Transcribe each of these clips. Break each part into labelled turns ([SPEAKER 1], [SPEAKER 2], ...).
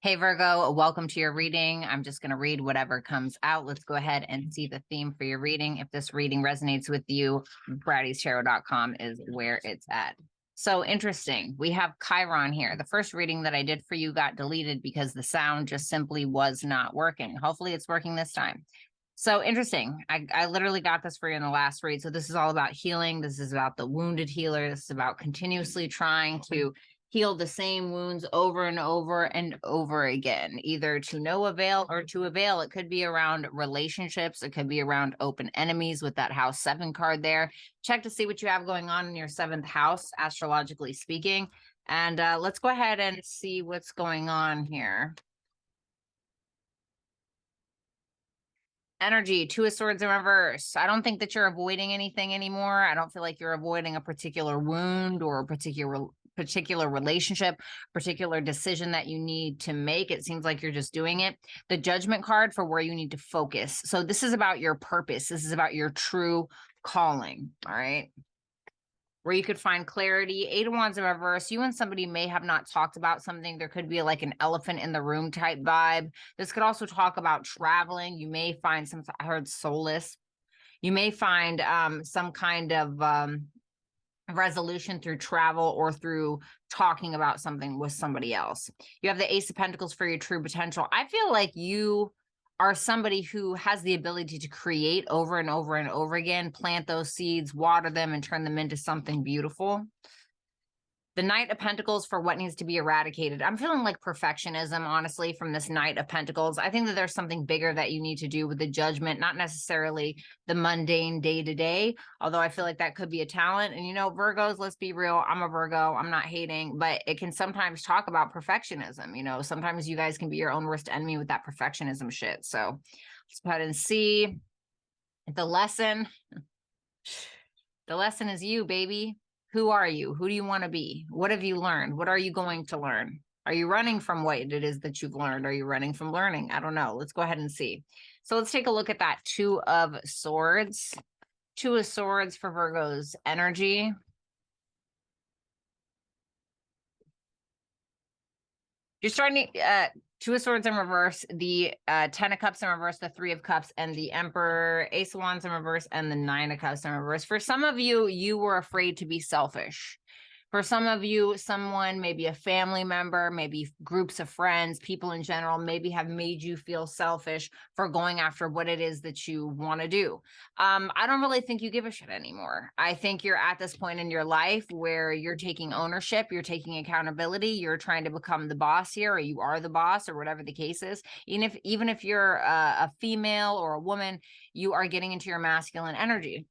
[SPEAKER 1] Hey Virgo, welcome to your reading. I'm just going to read whatever comes out. Let's go ahead and see the theme for your reading. If this reading resonates with you, Bratty'sTarot.com is where it's at. So interesting. We have Chiron here. The first reading that I did for you got deleted because the sound just simply was not working. Hopefully it's working this time. So interesting. I literally got this for you in the last read. So this is all about healing. This is about the wounded healer. This is about continuously trying to heal the same wounds over and over and over again, either to no avail or to avail. It could be around relationships. It could be around open enemies with that house 7 card there. Check to see what you have going on in your 7th house, astrologically speaking. And let's go ahead and see what's going on here. Energy, 2 of Swords in reverse. I don't think that you're avoiding anything anymore. I don't feel like you're avoiding a particular wound or a particular relationship, particular decision that you need to make. It seems like you're just doing it. The Judgment card for where you need to focus. So this is about your purpose. This is about your true calling. All right. Where you could find clarity. 8 of Wands in reverse. You and somebody may have not talked about something. There could be like an elephant in the room type vibe. This could also talk about traveling. You may find some, I heard solace. You may find some kind of resolution through travel or through talking about something with somebody else. You have the Ace of Pentacles for your true potential. I feel like you are somebody who has the ability to create over and over and over again, plant those seeds, water them, and turn them into something beautiful. The Knight of Pentacles for what needs to be eradicated. I'm feeling like perfectionism, honestly, from this Knight of Pentacles. I think that there's something bigger that you need to do with the Judgment, not necessarily the mundane day-to-day, although I feel like that could be a talent. And, you know, Virgos, let's be real, I'm a Virgo, I'm not hating, but it can sometimes talk about perfectionism. You know, sometimes you guys can be your own worst enemy with that perfectionism shit. So let's go ahead and see the lesson. The lesson is you, baby. Who are you? Who do you want to be? What have you learned? What are you going to learn? Are you running from what it is that you've learned? Are you running from learning? I don't know. Let's go ahead and see. So let's take a look at that 2 of Swords. 2 of Swords for Virgo's energy. You're starting to, 2 of Swords in reverse, the 10 of Cups in reverse, the 3 of Cups, and the Emperor, Ace of Wands in reverse, and the 9 of Cups in reverse. For some of you, you were afraid to be selfish. For some of you, someone, maybe a family member, maybe groups of friends, people in general, maybe have made you feel selfish for going after what it is that you want to do. I don't really think you give a shit anymore. I think you're at this point in your life where you're taking ownership, you're taking accountability, you're trying to become the boss here, or you are the boss, or whatever the case is. Even if you're a female or a woman, you are getting into your masculine energy.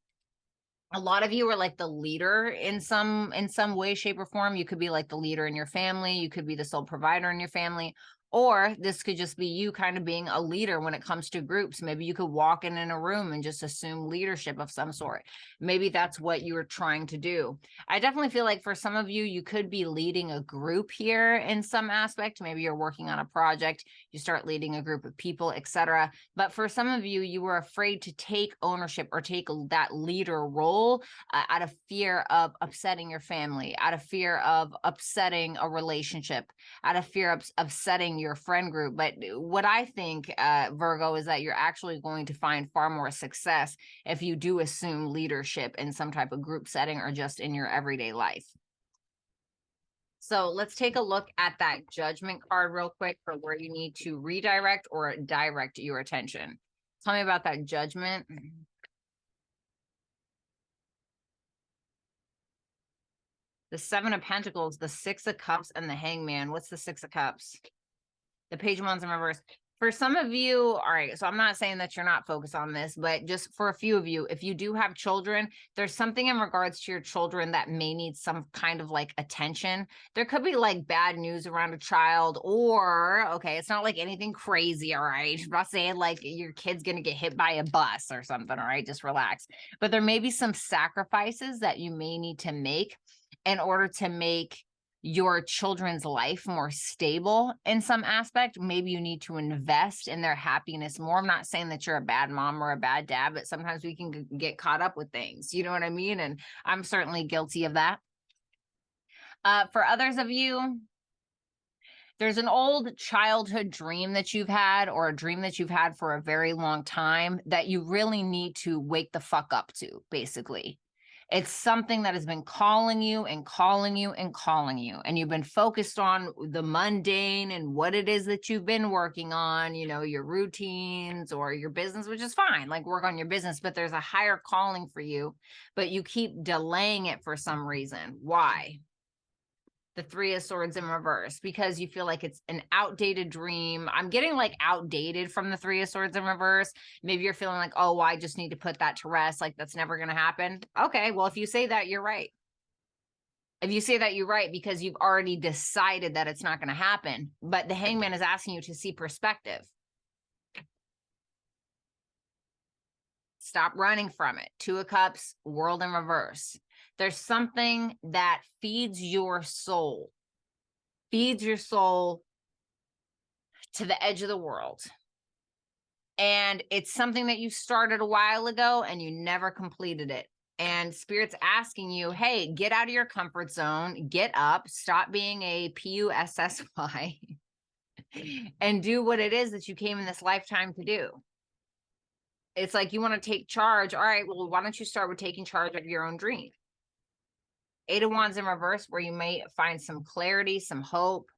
[SPEAKER 1] A lot of you are like the leader in some way, shape, or form. You could be like the leader in your family. You could be the sole provider in your family. Or this could just be you kind of being a leader when it comes to groups. Maybe you could walk in a room and just assume leadership of some sort. Maybe that's what you were trying to do. I definitely feel like for some of you, you could be leading a group here in some aspect. Maybe you're working on a project, you start leading a group of people, etc. But for some of you, you were afraid to take ownership or take that leader role out of fear of upsetting your family, out of fear of upsetting a relationship, out of fear of upsetting your friend group. But what I think, Virgo, is that you're actually going to find far more success if you do assume leadership in some type of group setting or just in your everyday life. So let's take a look at that Judgment card real quick for where you need to redirect or direct your attention. Tell me about that Judgment. The 7 of Pentacles, the 6 of Cups, and the Hangman. What's the 6 of Cups? The Page of Wands in reverse. For some of you, all right, so I'm not saying that you're not focused on this, but just for a few of you, if you do have children, there's something in regards to your children that may need some kind of like attention. There could be like bad news around a child, or, okay, it's not like anything crazy, all right? I'm not saying like your kid's gonna get hit by a bus or something, all right? Just relax. But there may be some sacrifices that you may need to make in order to make your children's life more stable in some aspect. Maybe you need to invest in their happiness more. I'm not saying that you're a bad mom or a bad dad, but sometimes we can get caught up with things. You know what I mean? And I'm certainly guilty of that. For others of you, There's an old childhood dream that you've had, or a dream that you've had for a very long time, that you really need to wake the fuck up to, basically. It's something that has been calling you and calling you and calling you, and you've been focused on the mundane and what it is that you've been working on, you know, your routines or your business, which is fine, like work on your business, but there's a higher calling for you, but you keep delaying it for some reason. Why? The Three of Swords in reverse, because you feel like it's an outdated dream. I'm getting like outdated from the Three of Swords in reverse. Maybe you're feeling like, oh, well, I just need to put that to rest. Like that's never going to happen. Okay, well, if you say that, you're right. If you say that, you're right, because you've already decided that it's not going to happen. But the Hangman is asking you to see perspective. Stop running from it. Two of Cups, World in reverse. There's something that feeds your soul to the edge of the world. And it's something that you started a while ago and you never completed it. And Spirit's asking you, hey, get out of your comfort zone, get up, stop being a PUSSY, and do what it is that you came in this lifetime to do. It's like you want to take charge. All right, well, why don't you start with taking charge of your own dream? Eight of Wands in reverse, where you may find some clarity, some hope.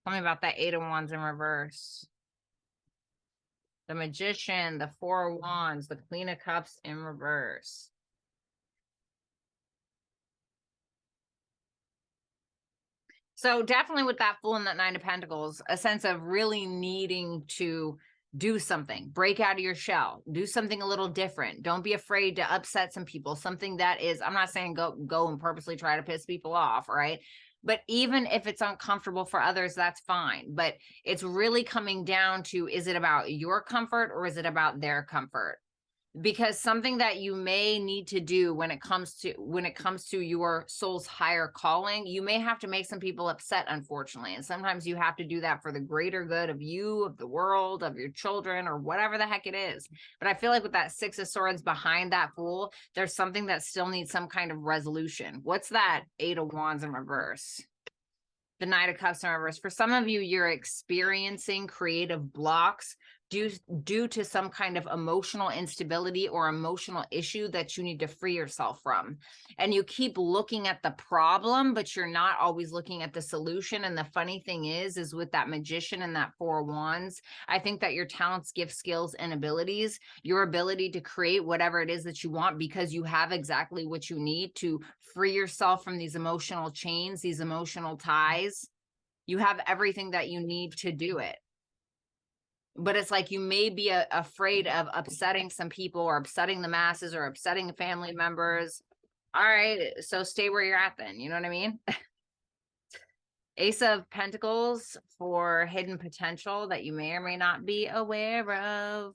[SPEAKER 1] Tell me about that Eight of Wands in reverse. The Magician, the Four of Wands, the Queen of Cups in reverse. So definitely with that Fool and that Nine of Pentacles, a sense of really needing to do something, break out of your shell, do something a little different. Don't be afraid to upset some people. Something that is, I'm not saying go and purposely try to piss people off, right? But even if it's uncomfortable for others, that's fine. But it's really coming down to, is it about your comfort or is it about their comfort? Because something that you may need to do when it comes to your soul's higher calling, you may have to make some people upset, unfortunately. And sometimes you have to do that for the greater good of you, of the world, of your children, or whatever the heck it is. But I feel like with that Six of Swords behind that Fool, there's something that still needs some kind of resolution. What's that Eight of Wands in reverse? The Knight of Cups in reverse. For some of you, you're experiencing creative blocks due to some kind of emotional instability or emotional issue that you need to free yourself from. And you keep looking at the problem, but you're not always looking at the solution. And the funny thing is with that Magician and that Four of Wands, I think that your talents, gifts, skills, and abilities, your ability to create whatever it is that you want, because you have exactly what you need to free yourself from these emotional chains, these emotional ties. You have everything that you need to do it. But it's like you may be afraid of upsetting some people or upsetting the masses or upsetting family members. All right, so stay where you're at then. You know what I mean? Ace of Pentacles for hidden potential that you may or may not be aware of.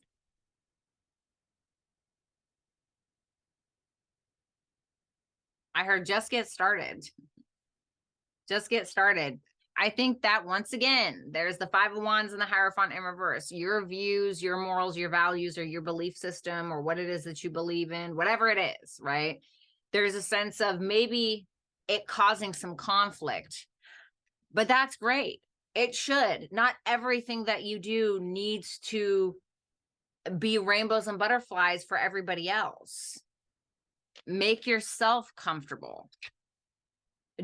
[SPEAKER 1] I heard just get started. Just get started. I think that once again, there's the Five of Wands and the Hierophant in reverse. Your views, your morals, your values, or your belief system, or what it is that you believe in, whatever it is, right? There's a sense of maybe it causing some conflict, but that's great. It should. Not everything that you do needs to be rainbows and butterflies for everybody else. Make yourself comfortable.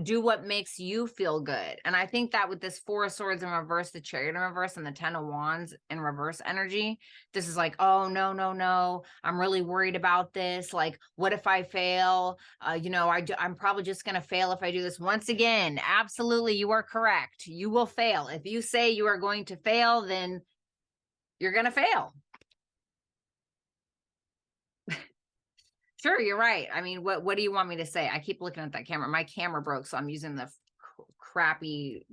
[SPEAKER 1] Do what makes you feel good. And I think that with this Four of Swords in reverse, the Chariot in reverse, and the Ten of Wands in reverse energy, this is like, oh, no, I'm really worried about this. Like, what if I fail? I'm probably just going to fail if I do this. Once again, absolutely, you are correct. You will fail. If you say you are going to fail, then you're going to fail. Sure, you're right. I mean, what do you want me to say? I keep looking at that camera. My camera broke, so I'm using the crappy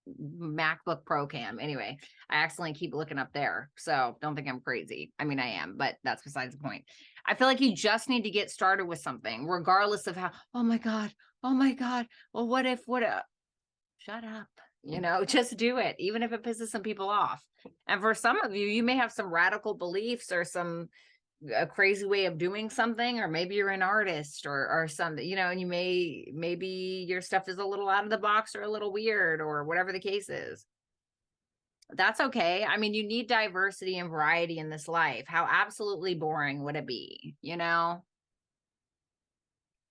[SPEAKER 1] MacBook Pro cam. Anyway, I accidentally keep looking up there, so don't think I'm crazy. I mean, I am, but that's besides the point. I feel like you just need to get started with something, regardless of how, oh my God, well, what if, shut up. Just do it, even if it pisses some people off. And for some of you, you may have some radical beliefs or some a crazy way of doing something, or maybe you're an artist or something, you know, and maybe your stuff is a little out of the box or a little weird or whatever the case is. That's okay. I mean, you need diversity and variety in this life. How absolutely boring would it be, you know,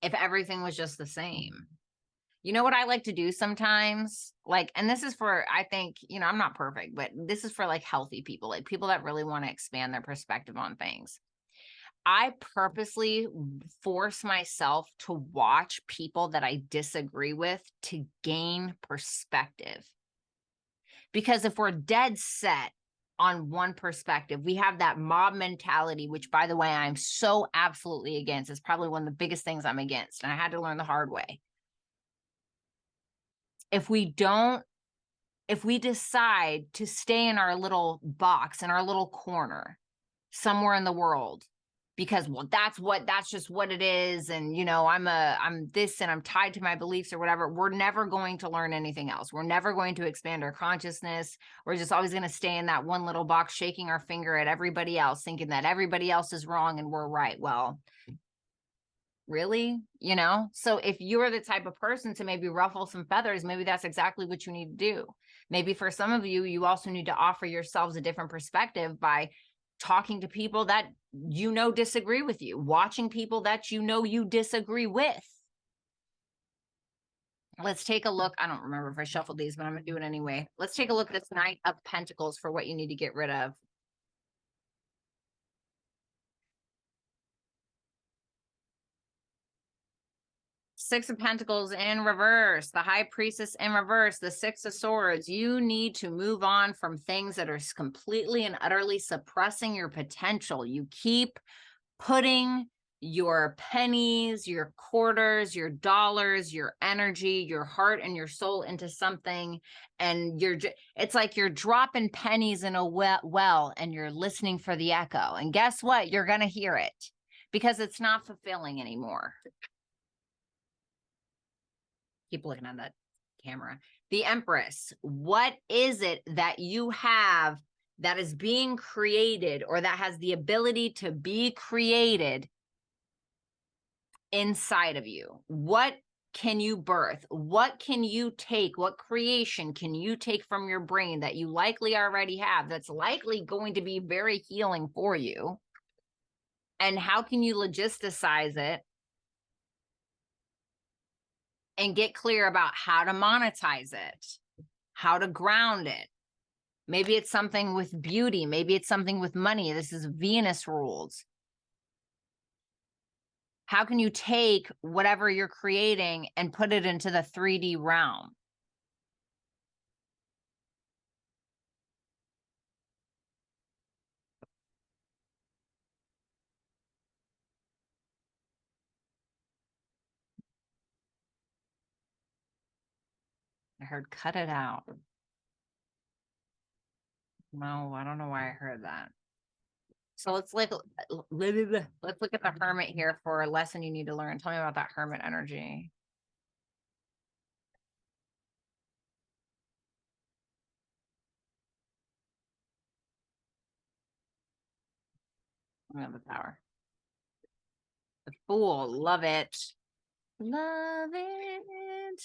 [SPEAKER 1] if everything was just the same? You know what I like to do sometimes? Like, and this is for, I think, you know, I'm not perfect, but this is for like healthy people, like people that really want to expand their perspective on things. I purposely force myself to watch people that I disagree with to gain perspective. Because if we're dead set on one perspective, we have that mob mentality, which, by the way, I'm so absolutely against. It's probably one of the biggest things I'm against. And I had to learn the hard way. If we decide to stay in our little box, in our little corner, somewhere in the world, because, well, that's just what it is, and you know, I'm this and I'm tied to my beliefs or whatever, we're never going to learn anything else. We're never going to expand our consciousness. We're just always going to stay in that one little box, shaking our finger at everybody else, thinking that everybody else is wrong and we're right. Well, really, you know? So if you're the type of person to maybe ruffle some feathers, maybe that's exactly what you need to do. Maybe for some of you, you also need to offer yourselves a different perspective by talking to people that you know disagree with you, watching people that you know you disagree with. Let's take a look. I don't remember if I shuffled these, but I'm gonna do it anyway. Let's take a look at this Knight of Pentacles for what you need to get rid of. Six of Pentacles in reverse, the High Priestess in reverse, the Six of Swords. You need to move on from things that are completely and utterly suppressing your potential. You keep putting your pennies, your quarters, your dollars, your energy, your heart, and your soul into something, and it's like you're dropping pennies in a well and you're listening for the echo. And guess what? You're going to hear it because it's not fulfilling anymore. Keep looking at that camera. The Empress. What is it that you have that is being created or that has the ability to be created inside of you? What can you birth? What can you take? What creation can you take from your brain that you likely already have that's likely going to be very healing for you? And how can you logisticize it and get clear about how to monetize it, how to ground it? Maybe it's something with beauty. Maybe it's something with money. This is Venus rules. How can you take whatever you're creating and put it into the 3D realm? I heard cut it out. No, I don't know why I heard that. So let's look at the Hermit here for a lesson you need to learn. Tell me about that Hermit energy. I have the Tower. The Fool. Love it. Love it.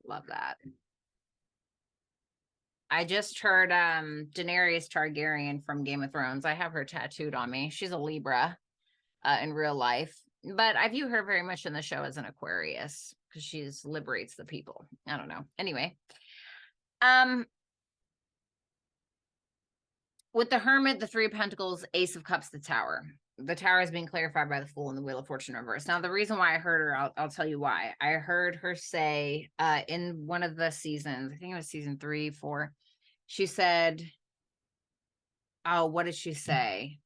[SPEAKER 1] Love that. I just heard Daenerys Targaryen from Game of Thrones. I have her tattooed on me. She's a Libra in real life, but I view her very much in the show as an Aquarius because she's liberates the people. I don't know. Anyway, with the Hermit, the Three of Pentacles, Ace of Cups, the Tower. The Tower is being clarified by the Fool and the Wheel of Fortune reverse. Now, the reason why I heard her, I'll tell you why. I heard her say in one of the seasons, I think it was season 3, 4, she said, oh, what did she say?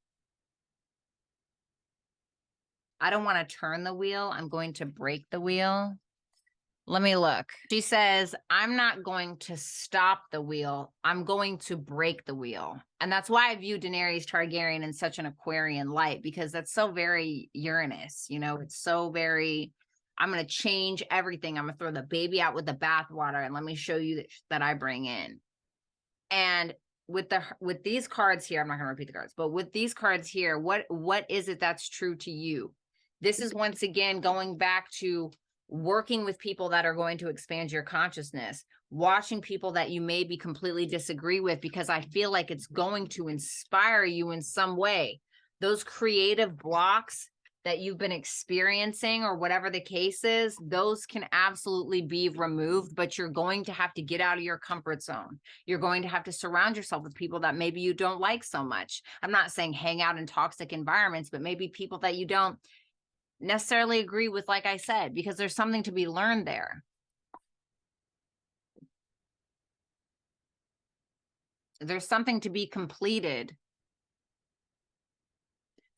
[SPEAKER 1] I don't want to turn the wheel. I'm going to break the wheel. Let me look. She says, I'm not going to stop the wheel. I'm going to break the wheel. And that's why I view Daenerys Targaryen in such an Aquarian light, because that's so very Uranus. You know, it's so very, I'm going to change everything. I'm going to throw the baby out with the bathwater and let me show you that I bring in. And with these cards here, I'm not going to repeat the cards, but with these cards here, what is it that's true to you? This is once again going back to working with people that are going to expand your consciousness, watching people that you maybe completely disagree with, because I feel like it's going to inspire you in some way. Those creative blocks that you've been experiencing, or whatever the case is, those can absolutely be removed, but you're going to have to get out of your comfort zone. You're going to have to surround yourself with people that maybe you don't like so much. I'm not saying hang out in toxic environments, but maybe people that you don't necessarily agree with, like I said, because there's something to be learned there. There's something to be completed.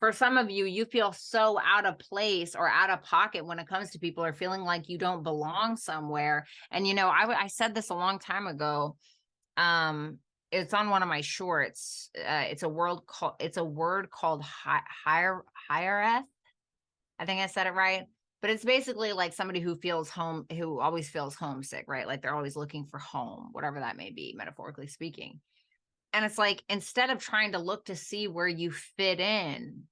[SPEAKER 1] For some of you, you feel so out of place or out of pocket when it comes to people, or feeling like you don't belong somewhere. And, you know, I said this a long time ago. It's on one of my shorts. It's a word called hiereth. I think I said it right. But it's basically like somebody who always feels homesick, right? Like they're always looking for home, whatever that may be, metaphorically speaking. And it's like, instead of trying to look to see where you fit in,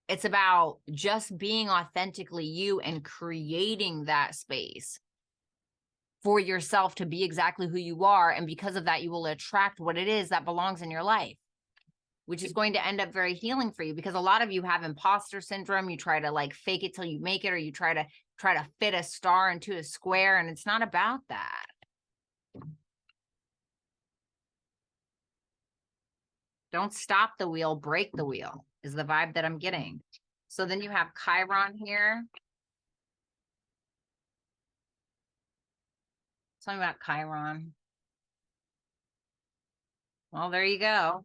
[SPEAKER 1] it's about just being authentically you and creating that space for yourself to be exactly who you are. And because of that, you will attract what it is that belongs in your life, which is going to end up very healing for you, because a lot of you have imposter syndrome. You try to like fake it till you make it, or you try to fit a star into a square. And it's not about that. Don't stop the wheel, break the wheel is the vibe that I'm getting. So then you have Chiron here. Tell me about Chiron. Well, there you go.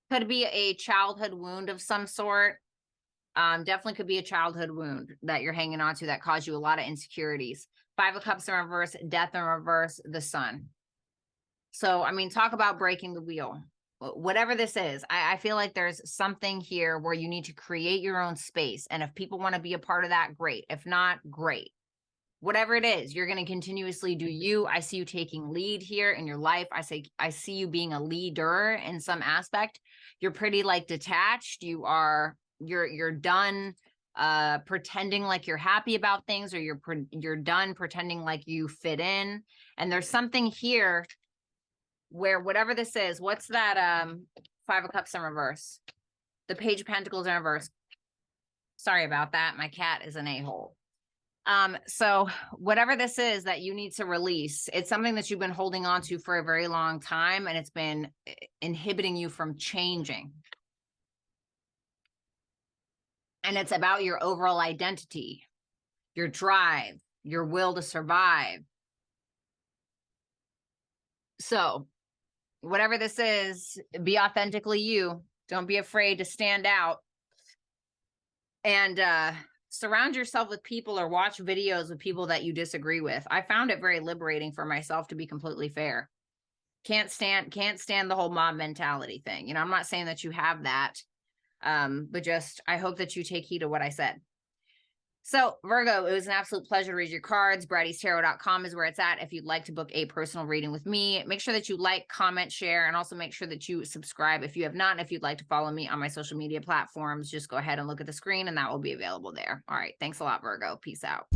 [SPEAKER 1] Could be a childhood wound of some sort. Definitely could be a childhood wound that you're hanging on to that caused you a lot of insecurities. 5 of Cups in reverse, Death in reverse, the Sun. So, I mean, talk about breaking the wheel. Whatever this is, I feel like there's something here where you need to create your own space. And if people want to be a part of that, great. If not, great. Whatever it is, you're going to continuously do you. I see you taking lead here in your life. I see you being a leader in some aspect. You're pretty like detached. You're done pretending like you're happy about things, or you're done pretending like you fit in. And there's something here where whatever this is, what's that 5 of Cups in reverse? The Page of Pentacles in reverse. Sorry about that. My cat is an a-hole. So whatever this is that you need to release, it's something that you've been holding on to for a very long time, and it's been inhibiting you from changing. And it's about your overall identity, your drive, your will to survive. So whatever this is, be authentically you. Don't be afraid to stand out. And surround yourself with people, or watch videos with people that you disagree with. I found it very liberating for myself, to be completely fair. Can't stand the whole mob mentality thing. You know, I'm not saying that you have that, but just, I hope that you take heed of what I said. So Virgo, it was an absolute pleasure to read your cards. Bratty'sTarot.com is where it's at. If you'd like to book a personal reading with me, make sure that you like, comment, share, and also make sure that you subscribe if you have not. And if you'd like to follow me on my social media platforms, just go ahead and look at the screen and that will be available there. All right. Thanks a lot, Virgo. Peace out.